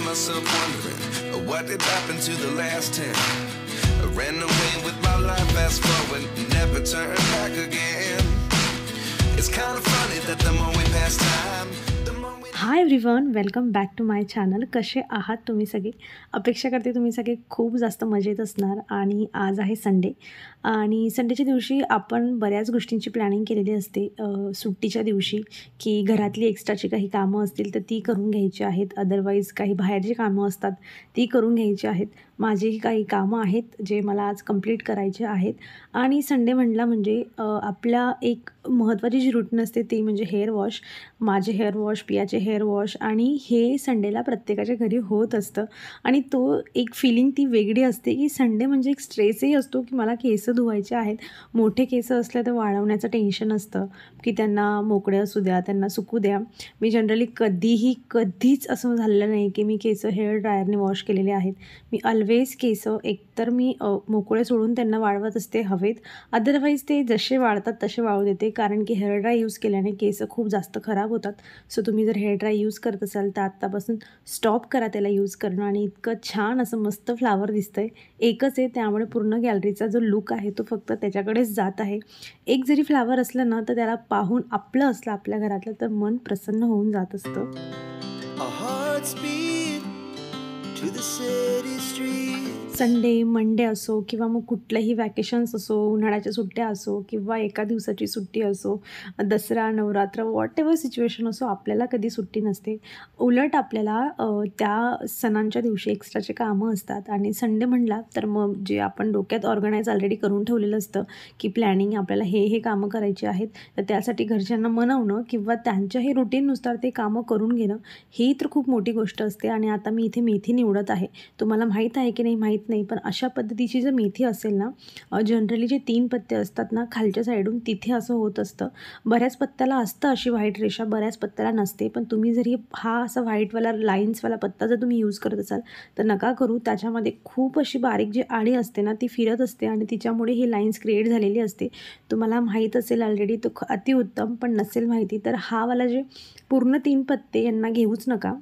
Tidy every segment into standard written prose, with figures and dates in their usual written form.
find myself wondering what did happen to the last 10. I ran away with my life, fast forward, never turn back again. It's kind of funny that the more we pass time, the more we... hi everyone, welcome back to my channel. कसे आहात तुम्ही सगळे? अपेक्षा करते तुम्ही सगळे खूप जास्त मजेत असणार. आणि आज आहे संडे आणि संडेच्या दिवशी आपण बऱ्याच गोष्टींची प्लॅनिंग केलेली असते. सुट्टीच्या दिवशी की घरातली एक्स्ट्राची काही कामं असतील तर ती करून घ्यायची आहेत, अदरवाईज काही बाहेरची कामं असतात ती करून घ्यायची आहेत. माझेही काही कामं आहेत जे मला आज कंप्लीट करायचे आहेत. आणि संडे म्हटला म्हणजे आपल्या एक महत्त्वाची जी रूटीन असते ती म्हणजे हेअर वॉश. माझे हेअर वॉश, पियाचे हेअर वॉश, आणि हे संडेला प्रत्येकाच्या घरी होत असतं. आणि तो एक फिलिंग ती वेगळी असते की संडे म्हणजे एक स्ट्रेसही असतो की मला केस धुवायचे आहेत. मोठे केस असले तर वाळवण्याचं टेन्शन असतं की त्यांना मोकळे असू द्या, त्यांना सुकू द्या. मी जनरली कधीच असं झालेलं नाही की मी केस हेअर ड्रायरने वॉश केलेले आहेत. मी ऑलवेज केस एकतर मी मोकळे सोडून त्यांना वाळवत असते हवेत, अदरवाईज ते जसे वाळतात तसे वाळू देते. कारण की हेअर ड्राय यूज केल्याने केस खूप जास्त खराब होतात. सो तुम्ही जर हेअर ड्राय यूज करत असाल तर आत्तापासून स्टॉप करा त्याला यूज करणं. आणि इतकं छान असं मस्त फ्लावर दिसतं आहे. एकच आहे, त्यामुळे पूर्ण गॅलरीचा जो लुक आहे तो फक्त त्याच्याकडेच जात आहे. एक जरी फ्लावर असलं ना तर त्याला पाहून आपलं असलं आपल्या घरातलं तर मन प्रसन्न होऊन जात असतं. संडे, मंडे असो किंवा मग कुठलंही वॅकेशन्स असो, उन्हाळ्याच्या सुट्ट्या असो किंवा एका दिवसाची सुट्टी असो, दसरा, नवरात्र, व्हॉटएव्हर सिच्युएशन असो, आपल्याला कधी सुट्टी नसते. उलट आपल्याला त्या सणांच्या दिवशी एक्स्ट्राचे कामं असतात. आणि संडे म्हणला तर मग जे आपण डोक्यात ऑर्गनाईज ऑलरेडी करून ठेवलेलं असतं की प्लॅनिंग आपल्याला हे कामं करायची आहेत, तर त्यासाठी घरच्यांना मनवणं किंवा त्यांच्याही रुटीननुसार ते कामं करून घेणं ही तर खूप मोठी गोष्ट असते. आणि आता मी इथे मेथी निवडत आहे. तुम्हाला माहीत आहे की नाही माहीत नाही, पण अशा पद्धतीची जर मेथी असेल ना, जनरली जे 3 पत्ते असतात ना खालच्या साईडून, तिथे असं होत असतं. बऱ्याच पत्त्याला असतं अशी व्हाईट रेषा, बऱ्याच पत्त्याला नसते. पण तुम्ही जरी हा असा व्हाईटवाला लाईन्सवाला पत्ता जर तुम्ही यूज करत असाल तर नका करू. त्याच्यामध्ये खूप अशी बारीक जी आळी असते ना ती फिरत असते आणि तिच्यामुळे ही लाईन्स क्रिएट झालेली असते. तुम्हाला माहीत असेल ऑलरेडी तो अतिउत्तम, पण नसेल माहिती तर हा वाला जे पूर्ण 3 पत्ते यांना घेऊच नका.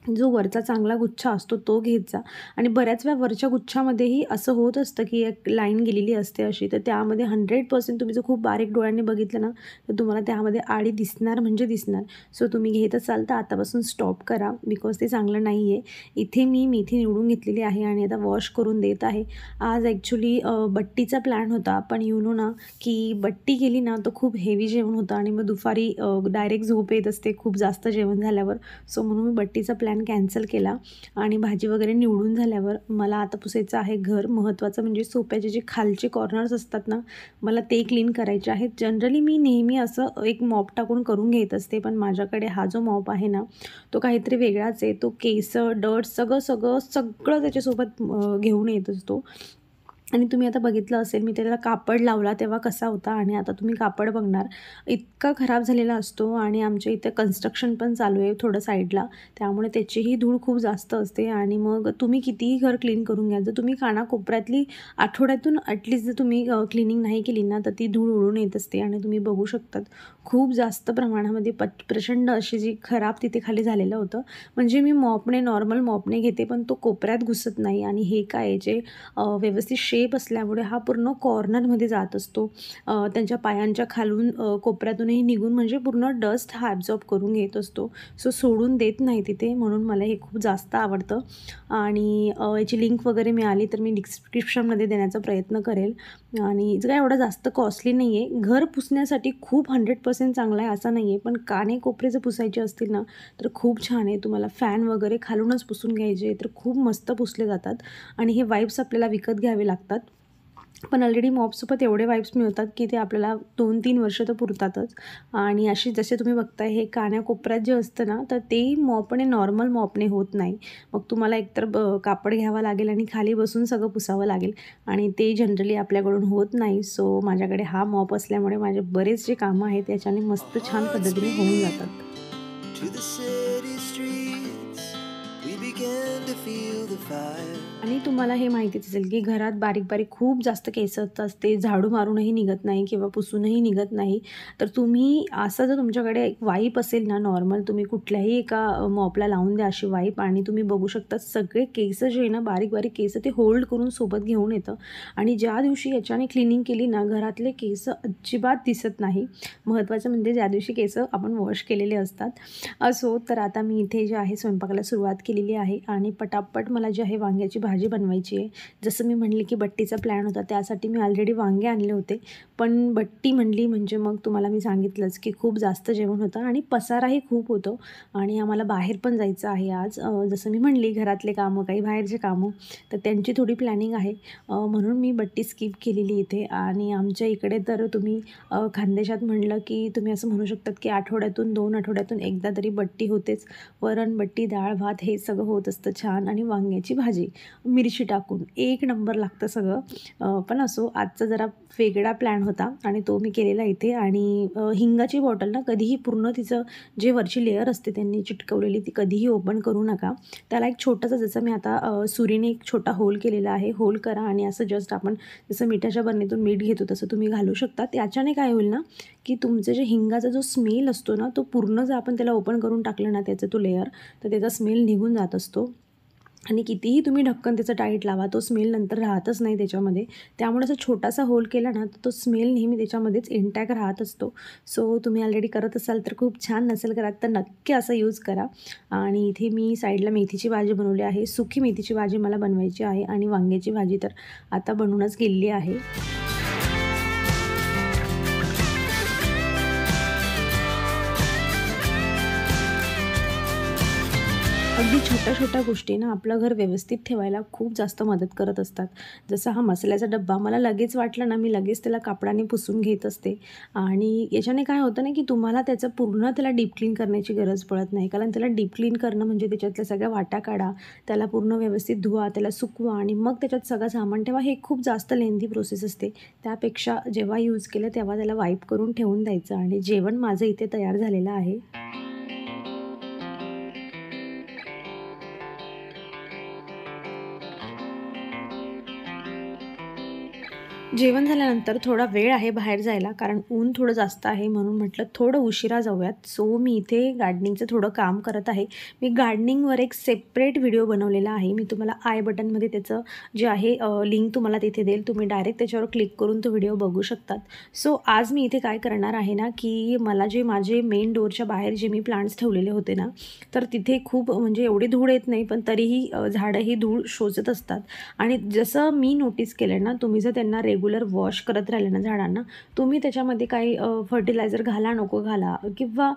जो वरचा चांगला गुच्छा असतो तो घेत जा. आणि बऱ्याच वेळा वरच्या गुच्छामध्येही असं होत असतं की एक लाईन गेलेली असते अशी, तर त्यामध्ये 100% तुम्ही जर खूप बारीक डोळ्यांनी बघितलं ना तर तुम्हाला त्यामध्ये आळी दिसणार म्हणजे दिसणार. सो तुम्ही घेत असाल तर आतापासून स्टॉप करा, बिकॉज ते चांगलं नाही आहे. इथे मी मेथी निवडून घेतलेली आहे आणि आता वॉश करून देत आहे. आज ॲक्च्युली बट्टीचा प्लॅन होता, पण यू नो ना की बट्टी केली ना तर खूप हेवी जेवण होतं आणि मग दुपारी डायरेक्ट झोप येत असते खूप जास्त जेवण झाल्यावर. सो म्हणून मी बट्टीचा प्लॅन कॅन्सल केला. आणि भाजी वगैरे निवडून झाल्यावर मला आता पुसायचं आहे घर. महत्त्वाचं म्हणजे सोप्याचे जे खालचे कॉर्नर्स असतात ना, मला ते क्लीन करायचे आहेत. जनरली मी नेहमी असं एक मॉप टाकून करून घेत असते, पण माझ्याकडे हा जो मॉप आहे ना तो काहीतरी वेगळाच आहे. तो केस, डर्ट सगळं त्याच्यासोबत घेऊन येत असतो. आणि तुम्ही आता बघितलं असेल मी त्याला कापड लावला तेव्हा कसा होता, आणि आता तुम्ही कापड बघणार इतका खराब झालेला असतो. आणि आमच्या इथे कन्स्ट्रक्शन पण चालू आहे थोडं साईडला, त्यामुळे त्याचीही धूळ खूप जास्त असते. आणि मग तुम्ही कितीही घर क्लीन करून घ्या, जर तुम्ही कानाकोपऱ्यातली आठवड्यातून ॲटलिस्ट जर तुम्ही क्लिनिंग नाही केली ना तर ती धूळ उडून येत असते. आणि तुम्ही बघू शकतात खूप जास्त प्रमाणामध्ये प्रचंड अशी जी खराब तिथे खाली झालेलं होतं. म्हणजे मी नॉर्मल मॉपने घेते, पण तो कोपऱ्यात घुसत नाही. आणि हे काय जे व्यवस्थित शेप असल्यामुळे हा पूर्ण कॉर्नरमध्ये जात असतो. त्यांच्या पायांच्या खालून कोपऱ्यातूनही निघून म्हणजे पूर्ण डस्ट हा ॲब्झॉर्ब करून घेत असतो. सो सोडून देत नाही तिथे, म्हणून मला हे खूप जास्त आवडतं. आणि याची लिंक वगैरे मिळाली तर मी डिस्क्रिप्शनमध्ये देण्याचा प्रयत्न करेल. आणि जर काय एवढं जास्त कॉस्टली नाही आहे. घर पुसण्यासाठी खूप 100% चांगला आहे असं नाही आहे, पण काने कोपरे जर पुसायचे असतील ना तर खूप छान आहे. तुम्हाला फॅन वगैरे खालूनच पुसून घ्यायचे तर खूप मस्त पुसले जातात. आणि हे वाईप्स आपल्याला विकत घ्यावे लागतात. पण ऑलरेडी मॉपसोबत एवढे वाईप्स मिळतात की ते आपल्याला 2-3 वर्ष तर पुरतातच. आणि अशी जसे तुम्ही बघताय हे कानाकोपऱ्यात जे असतं ना तर ते नॉर्मल मॉपने होत नाही. मग तुम्हाला एकतर कापड घ्यावं लागेल आणि खाली बसून सगळं पुसावं लागेल, आणि ते जनरली आपल्याकडून होत नाही. सो माझ्याकडे हा मॉप असल्यामुळे माझे बरेच जे कामं आहेत त्याच्याने मस्त छान पद्धतीने होऊन जातात. आणि तुम्हाला हे माहितीच असेल की घरात बारीक बारीक खूप जास्त केस असतात, ते झाडू मारूनही निघत नाही किंवा पुसूनही निघत नाही. तर तुम्ही असं जर तुमच्याकडे एक वाईप असेल ना नॉर्मल, तुम्ही कुठल्याही एका मॉपला लावून द्या अशी वाईप, आणि तुम्ही बघू शकता सगळे केस जे आहे ना, बारीक बारीक केस ते होल्ड करून सोबत घेऊन येतं. आणि ज्या दिवशी याच्याने क्लिनिंग केली ना, घरातले केस अजिबात दिसत नाही. महत्त्वाचं म्हणजे ज्या दिवशी केस आपण वॉश केलेले असतात. असो, तर आता मी इथे जे आहे स्वयंपाकाला सुरुवात केलेली आहे आणि पटापट मला जे आहे वांग्याची भाजी बनवायची आहे. जसं मी म्हणले की बट्टीचा प्लॅन होता, त्यासाठी मी ऑलरेडी वांगे आणले होते. पण बट्टी म्हणली म्हणजे मग तुम्हाला मी सांगितलंच की खूप जास्त जेवण होतं आणि पसाराही खूप होतो आणि आम्हाला बाहेर पण जायचं आहे आज. जसं मी म्हणली घरातले कामं, काही बाहेरचे कामं, तर त्यांची थोडी प्लॅनिंग आहे. म्हणून मी बट्टी स्किप केलेली इथे. आणि आमच्या इकडे तर तुम्ही खानदेशात म्हणलं की तुम्ही असं म्हणू शकतात की आठवड्यातून 2 आठवड्यातून एकदा तरी बट्टी होतेच. वरण, बट्टी, डाळ, भात हे सगळं होत असतं छान, आणि वांग्याची भाजी मिरची टाकून एक नंबर लागतं सगळं. पण असो, आजचा जरा वेगळा प्लॅन होता आणि तो मी केलेला इथे. आणि हिंगाची बॉटल ना कधीही पूर्ण तिचं जे वरची लेअर असते त्यांनी चिटकवलेली ती कधीही ओपन करू नका. त्याला एक छोटासा, जसं मी आता सुरीने एक छोटा होल केलेला आहे, होल करा आणि असं जस्ट आपण जसं मिठाच्या बरणीतून मीठ घेतो तसं तुम्ही घालू शकता. त्याच्याने काय होईल ना की तुमचं जे हिंगाचा जो स्मेल असतो ना, तो पूर्ण जर आपण त्याला ओपन करून टाकलं ना त्याचं तो लेअर, तर त्याचा स्मेल निघून जात असतो. आणि कितीही तुम्ही ढक्कन त्याचं टाईट लावा, तो स्मेल नंतर राहतच नाही त्याच्यामध्ये. त्यामुळे असं छोटासा होल केला ना तर तो स्मेल नेहमी त्याच्यामध्येच इंटॅक्ट राहत असतो. सो तुम्ही ऑलरेडी करत असाल तर खूप छान, नसेल करत तर नक्की असा यूज करा. आणि इथे मी साईडला मेथीची भाजी बनवली आहे. सुकी मेथीची भाजी मला बनवायची आहे आणि वांग्याची भाजी तर आता बनवूनच गेलेली आहे. अगदी छोट्या-छोट्या गोष्टी ना आपलं घर व्यवस्थित ठेवायला खूप जास्त मदत करत असतात. जसा हा मसाल्याचा डब्बा मला लगेच वाटलं ना, मी लगेच त्याला कापडाने पुसून घेत असते. आणि याच्याने काय होतं ना, की तुम्हाला त्याचं पूर्ण त्याला डीप क्लीन करण्याची गरज पडत नाही. कारण त्याला डीप क्लीन करणं म्हणजे त्याच्यातल्या सगळ्या वाटा काढा, त्याला पूर्ण व्यवस्थित धुवा, त्याला सुकवा आणि मग त्याच्यात सगळं सामान ठेवा. हे खूप जास्त लेंथी प्रोसेस असते. त्यापेक्षा जेव्हा यूज केलं तेव्हा त्याला वाईप करून ठेवून द्यायचं. आणि जेवण माझं इथे तयार झालेलं आहे. जेवण झाल्यानंतर थोडा वेळ आहे बाहेर जायला, कारण ऊन थोडं जास्त आहे, म्हणून म्हटलं थोडं उशिरा जाऊयात. सो मी इथे गार्डनिंगचं थोडं काम करत आहे. मी गार्डनिंगवर एक सेपरेट व्हिडिओ बनवलेला आहे. मी तुम्हाला आय बटनमध्ये त्याचं जे आहे लिंक तुम्हाला तिथे देईल. तुम्ही डायरेक्ट त्याच्यावर क्लिक करून तो व्हिडिओ बघू शकतात. सो आज मी इथे काय करणार आहे ना, की मला जे माझे मेन डोअरच्या बाहेर जे मी प्लांट्स ठेवलेले होते ना, तर तिथे खूप म्हणजे एवढी धूळ येत नाही, पण तरीही झाडं ही धूळ शोषत असतात. आणि जसं मी नोटीस केलं ना, तुम्ही जर त्यांना रेग्युलर वॉश करत राहिले ना झाडांना, तुम्ही त्याच्यामध्ये काही फर्टिलायझर घाला नको घाला किंवा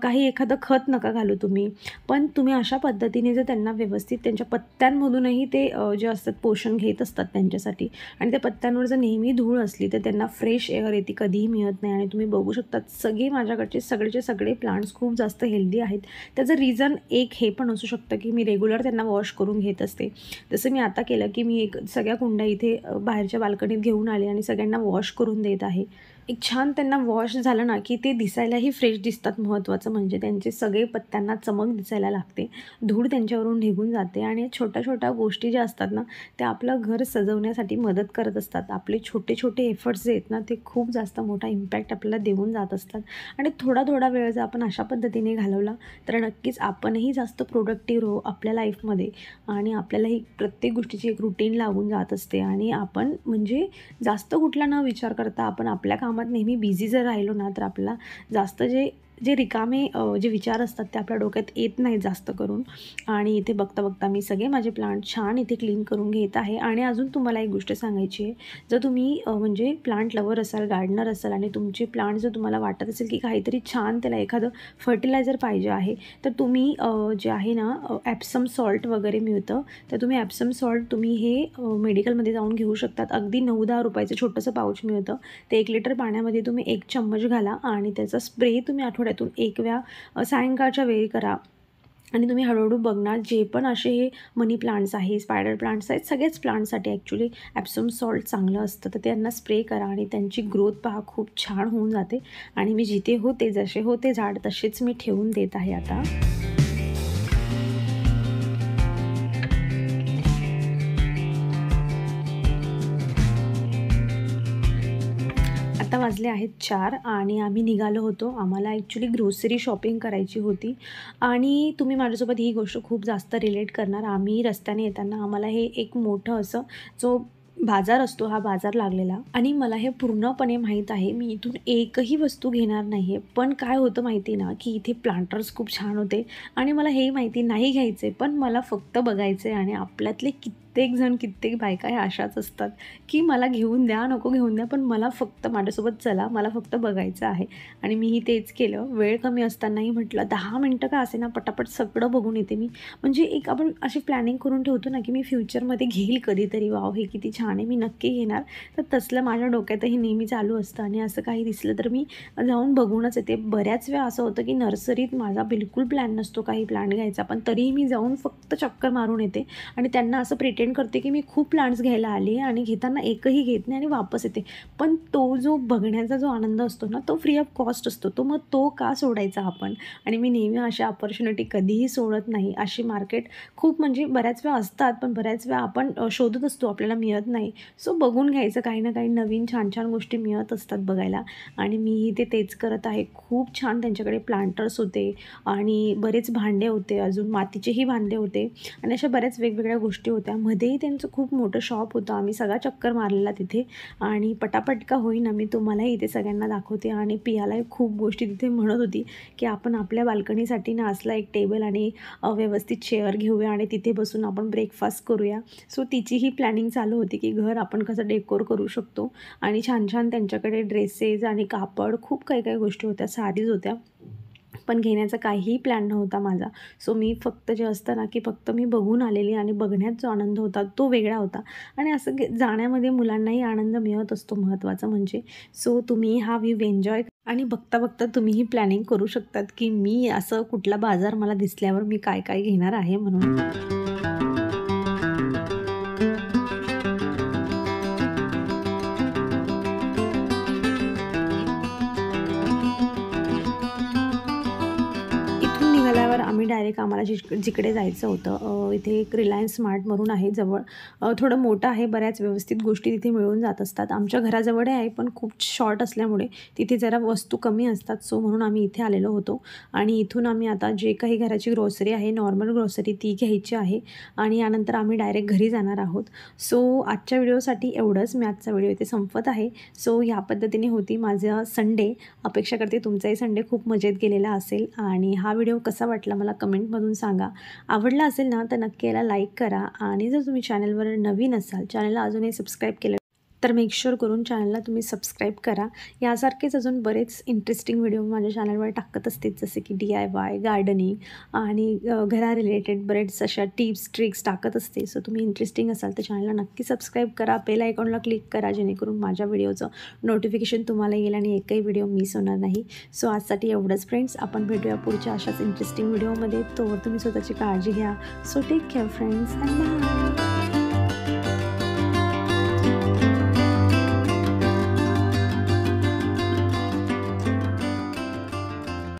काही एखादं खत नका घालू तुम्ही. पण तुम्ही अशा पद्धतीने जर त्यांना व्यवस्थित त्यांच्या पत्त्यांमधूनही ते जे असतात पोषण घेत असतात त्यांच्यासाठी, आणि त्या पत्त्यांवर जर नेहमी धूळ असली तर त्यांना फ्रेश एअर येते कधीही मिळत नाही. आणि तुम्ही बघू शकता सगळे माझ्याकडचे सगळेचे सगळे प्लांट्स खूप जास्त हेल्दी आहेत. त्याचं रिझन एक हे पण असू शकतं की मी रेग्युलर त्यांना वॉश करून घेत असते. जसं मी आता केलं की मी एक सगळ्या कुंड्या इथे बाहेरच्या बाल्कनीत घेऊन आले आणि सगळ्यांना वॉश करून देत आहे. एक छान त्यांना वॉश झालं ना की ते दिसायलाही फ्रेश दिसतात. महत्त्वाचं म्हणजे त्यांचे सगळे पत्त्यांना चमक दिसायला लागते, धूळ त्यांच्यावरून निघून जाते. आणि छोट्या छोट्या गोष्टी ज्या असतात ना, त्या आपलं घर सजवण्यासाठी मदत करत असतात. आपले छोटे छोटे एफर्ट्स जे आहेत ना, ते खूप जास्त मोठा इम्पॅक्ट आपल्याला देऊन जात असतात. आणि थोडा थोडा वेळ जर आपण अशा पद्धतीने घालवला तर नक्कीच आपणही जास्त प्रोडक्टिव्ह राहू आपल्या लाईफमध्ये. आणि आपल्यालाही प्रत्येक गोष्टीची एक रुटीन लागून जात असते. आणि आपण म्हणजे जास्त कुठला न विचार करता आपण आपल्या कामात नेहमी बिझी जर राहिलो ना, तर आपल्याला जास्त जे रिकामे जे विचार असतात ते आपल्या डोक्यात येत नाही जास्त करून. आणि इथे बघता बघता मी सगळे माझे प्लांट छान इथे क्लीन करून घेत आहे. आणि अजून तुम्हाला एक गोष्ट सांगायची आहे, जर तुम्ही म्हणजे प्लांट लवर असाल, गार्डनर असाल आणि तुमचे प्लांट जर तुम्हाला वाटत असेल की काहीतरी छान त्याला एखादं फर्टिलायझर पाहिजे आहे, तर तुम्ही जे आहे ना ॲप्सम सॉल्ट वगैरे मिळतं, तर तुम्ही ॲप्सम सॉल्ट तुम्ही हे मेडिकलमध्ये जाऊन घेऊ शकतात. अगदी 9-10 रुपयाचं छोटंसं पाऊच मिळतं. ते 1 लिटर पाण्यामध्ये तुम्ही 1 चम्मच घाला आणि त्याचा स्प्रे तुम्ही आठवड्यातून 1 वेळा सायंकाळच्या वेळी करा. आणि तुम्ही हळूहळू बघणार जे पण असे हे मनी प्लांट्स आहे, स्पायडर प्लांट्स आहेत, सगळेच प्लांट्ससाठी ॲक्च्युली ॲप्सम सॉल्ट चांगलं असतं. तर त्यांना स्प्रे करा आणि त्यांची ग्रोथ पहा खूप छान होऊन जाते. आणि मी जिथे होते, जसे होते झाड तसेच मी ठेवून देत आहे आता. आता वाजले आहेत 4 आणि आम्ही निघालो होतो. आम्हाला ॲक्च्युली ग्रोसरी शॉपिंग करायची होती आणि तुम्ही माझ्यासोबत ही गोष्ट खूप जास्त रिलेट करणार. आम्ही रस्त्याने येताना आम्हाला हे एक मोठं असं जो बाजार असतो हा बाजार लागलेला आणि मला हे पूर्णपणे माहीत आहे. मी इथून एकही वस्तू घेणार नाही आहे. पण काय होतं माहिती ना, की इथे प्लांटर्स खूप छान होते आणि मला हेही माहिती नाही घ्यायचे, पण मला फक्त बघायचे आणि आपल्यातले कित्येक बायका ह्या अशाच असतात, की मला घेऊन द्या, नको घेऊन द्या, पण मला फक्त माझ्यासोबत चला, मला फक्त बघायचं आहे. आणि मीही तेच केलं. वेळ कमी असतानाही म्हटलं 10 मिनटं का असेना पटापट सगळं बघून येते मी. म्हणजे एक आपण अशी प्लॅनिंग करून ठेवतो ना, की मी फ्युचरमध्ये घेईल कधीतरी, वॉव हे किती छान आहे, मी नक्की घेणार. तर तसलं माझ्या डोक्यातही नेहमी चालू असतं आणि असं काही दिसलं तर मी जाऊन बघूनच येते. बऱ्याच वेळा असं होतं, की नर्सरीत माझा बिलकुल प्लॅन नसतो काही प्लांट घ्यायचा, पण तरीही मी जाऊन फक्त चक्कर मारून येते आणि त्यांना असं प्रिटेंड करते की मी खूप प्लांट्स घ्यायला आली आणि घेताना एकही घेत नाही आणि वापस येते. पण तो जो बघण्याचा जो आनंद असतो ना, तो फ्री ऑफ कॉस्ट असतो. मग तो का सोडायचा आपण? आणि मी नेहमी अशा अपॉर्च्युनिटी कधीही सोडत नाही. अशी मार्केट खूप म्हणजे बऱ्याच वेळा असतात, पण बऱ्याच वेळा आपण शोधत असतो, आपल्याला मिळत नाही. सो बघून घ्यायचं, काही ना काही नवीन छान छान गोष्टी मिळत असतात बघायला आणि मीही तेच करत आहे. खूप छान त्यांच्याकडे प्लांटर्स होते आणि बरेच भांडे होते, अजून मातीचेही भांडे होते आणि अशा बऱ्याच वेगवेगळ्या गोष्टी होत्या. मध्येही त्यांचं खूप मोठं शॉप होतं. आम्ही सगळा चक्कर मारलेला तिथे आणि पटापट का होईना मी तुम्हालाही इथे सगळ्यांना दाखवते. आणि पियालाही खूप गोष्टी तिथे म्हणत होती, की आपण आपल्या बाल्कनीसाठी ना असला एक टेबल आणि व्यवस्थित चेअर घेऊया आणि तिथे बसून आपण ब्रेकफास्ट करूया. सो तिचीही प्लॅनिंग चालू होती, की घर आपण कसं डेकोर करू शकतो आणि छान छान त्यांच्याकडे ड्रेसेस आणि कापड खूप काही गोष्टी होत्या, साडीज होत्या. पण घेण्याचा काहीही प्लॅन नव्हता माझा. सो मी फक्त जे असतं ना, की फक्त मी बघून आलेली आणि बघण्यात जो आनंद होता तो वेगळा होता आणि असं जाण्यामध्ये मुलांनाही आनंद मिळत असतो महत्त्वाचं म्हणजे. सो तुम्ही हा व्ह्यू एन्जॉय आणि बघता बघता तुम्हीही प्लॅनिंग करू शकतात, की मी असं कुठला बाजार मला दिसल्यावर मी काय काय घेणार आहे म्हणून. इथून निघाल्यावर आम्ही डायरेक्ट आम्हाला जिकडे जायचं होतं इथे एक रिलायन्स स्मार्ट म्हणून आहे जवळ. थोडं मोठं आहे, बऱ्याच व्यवस्थित गोष्टी तिथे मिळून जात असतात. आमच्या घराजवळ आहे, पण खूप शॉर्ट असल्यामुळे तिथे जरा वस्तू कमी असतात. सो म्हणून आम्ही इथे आलेलो होतो आणि इथून आम्ही आता जे काही घराची ग्रोसरी आहे, नॉर्मल ग्रोसरी ती घ्यायची आहे आणि यानंतर आम्ही डायरेक्ट घरी जाणार आहोत. सो आजच्या व्हिडिओसाठी एवढंच. मी आजचा व्हिडिओ इथे संपत आहे. सो ह्या पद्धतीने होती माझं संडे. अपेक्षा करते तुमचाही संडे खूप मजेत गेलेला असेल आणि हा व्हिडिओ कसा वाटला मला कमेंटमधून सांगा. आवडला असेल ना तर नक्की याला लाईक करा आणि जर तुम्ही चॅनलवर नवीन असाल, चॅनलला अजूनही सबस्क्राईब केलं तर मेक शुअर करून चॅनलला तुम्ही सबस्क्राईब करा. यासारखेच अजून बरेच इंटरेस्टिंग व्हिडिओ माझ्या चॅनलवर टाकत असते, जसे की DIY, गार्डनिंग आणि घरा रिलेटेड बरेच अशा टिप्स ट्रिक्स टाकत असते. सो तुम्ही इंटरेस्टिंग असाल तर चॅनलला नक्की सबस्क्राईब करा, बेल आयकॉनला क्लिक करा, जेणेकरून माझ्या व्हिडिओचं नोटिफिकेशन तुम्हाला येईल आणि एकही व्हिडिओ मिस होणार नाही. सो आजसाठी एवढंच फ्रेंड्स. आपण भेटूया पुढच्या अशाच इंटरेस्टिंग व्हिडिओमध्ये. तोवर तुम्ही स्वतःची काळजी घ्या. So take care friends and bye.